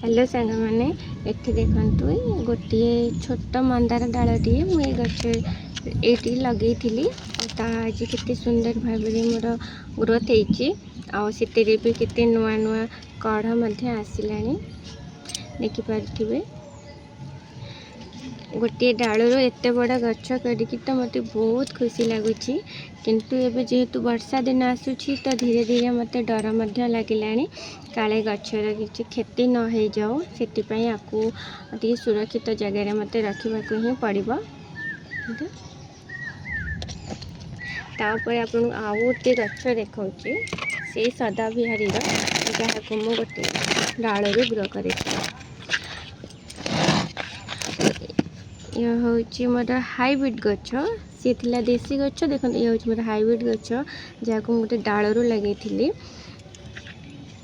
Hello सांग मैंने एठी देखंतु गोटे छोट मंदार डालटी मुझे गच ये लगे आज केते सुंदर भाव मोर ग्रोथ होती भी केते नुआ नुआ कढ़ आसला देखिपे गोटे डालू एत बड़ा गच करके तो मत बहुत खुशी लगुच किंतु एबे जेहेतु वर्षा दिन आसूची तो धीरे धीरे मत डर लगिलानी काले गचर किसी क्षति न हो जाओ से आपको सुरक्षित जगह मत रखा ही पड़ो। तापर आपन आउ गोटे गच देखा से सदाविहारी जहाँ को मुझे गोटे डालू ग्रो कर यह हूँ मोर हाइब्रिड गच सी थिला देसी गच देखो ये हूँ मोर हाइब्रिड गच जहाँ को गोटे डालू लगे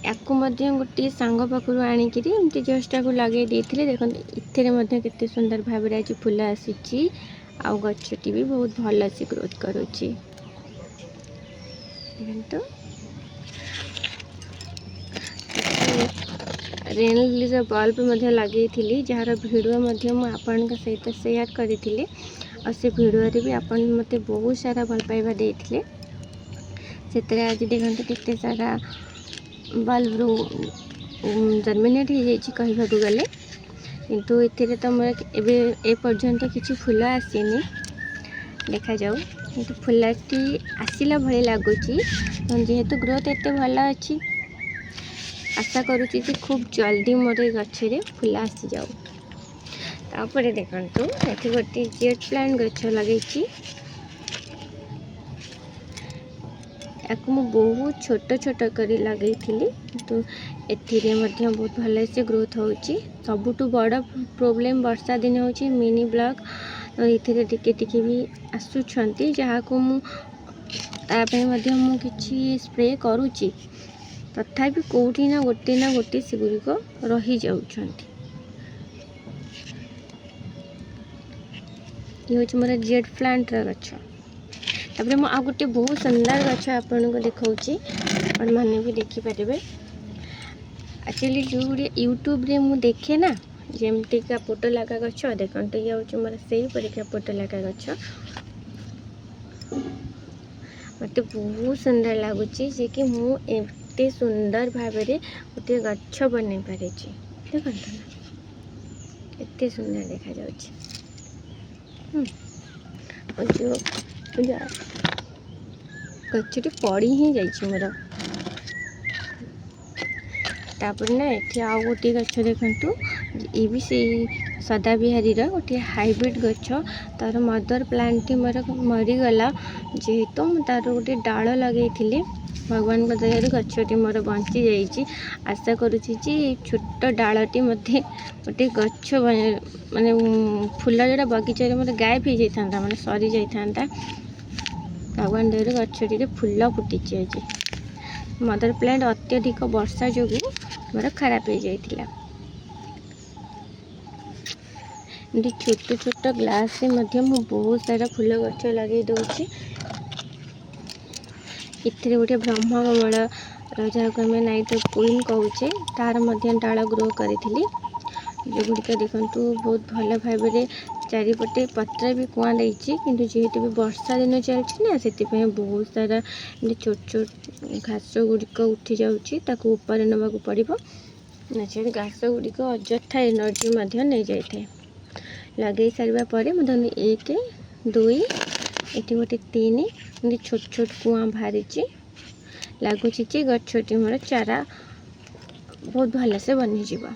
याकू गोटे सांग पाखु आणिक जस्ट को लगे देखो इतने केते सुंदर भाव आज फूल आसी आउ गचटी भी बहुत भल से ग्रोथ करुच्ची रेनलीर बल्ब लगे जार भिडियो मुझे सहित शेयर करी से भिडियो भी आपन मते बहुत सारा भल पाइबा देते से आज देखते केते सारा बल्ब रू जर्मिनेट हो जाइए गले किंतु ये तो मोर ए पर्यंत किसी फूल आसीनी देखा जाऊ किंतु फूलटी आसला भली लगुच जेहेतु ग्रोथ एत भल अच्छी आशा करुच्ची खूब जल्दी मोर गचरे फूल आसी जाऊ। तापर देखंतु ये गोटे जेट प्लांट गच लगे याकू बहुत छोट छोट कर लगे तो एथिरे बहुत भल से ग्रोथ होची सबुठ बड़ प्रोब्लेम वर्षा दिन होची मिनी ब्लॉक तो ये टिके भी आसुछंती जहाँ को मु किछि स्प्रे करुची तथापि कौटी ना गोटे सेगुड़िक रही जाउछंती। ये हूँ मोर जेट प्लांट गच तापर मुझे गोटे बहुत सुंदर गच आपन को देखा और मैंने भी देखिपारे एक्चुअली जो यूट्यूब रे मु देखे ना जमती का पोटो लगा गच देखते ये हूँ मोर से परीक्षा पोटो लगा गच मत बहुत सुंदर लगुच कि मुझे सुंदर भाव गोटे गछ बन पारे देखो ना एत सुंदर देखा जाउछि जो गचटी पड़ी ही जाइए मोर तापर ना ये आउ गोटे गच देखु ये भी से सदाविहारी गोटे हाइब्रिड गच तार मदर प्लांट मोर मरीगला जेहेतु तार गोटे डाल लगे भगवान दया गचटी मोर बंची जाइए आशा करुच्ची छोट डालटी मध्य गोटे गच माने फूल जोड़ा बगीचे मोर गायब हो जाता माने सरी जाता भगवान दया गचटी फूल फुटी आज मदर प्लांट अत्यधिक वर्षा जो मोर खराब हो जाता छोट छोट ग्लास से मु बहुत सारा फूल गच लगे दूसरी इतने गोटे ब्रह्म कमल जहाँ को आम नाइट क्वीन कहे तार डाल ग्रो करी जोगुड़िक देखु बहुत भल भाव चारिपटे पत्र भी कुआ देती कि जेहेतु भी वर्षा दिन चलती से बहुत सारा छोट छोट घास गुड़िक उठी जाऊँगी ऊपर नवाक पड़ो से घास गुड़िक अजथा एनर्जी नहीं जाए लगे सारापर मुझे 1 2 ये गोटे 3 छोट छोट कुआ बाहरी लगुच गछटी मोर चारा बहुत भल से बनी जीवा।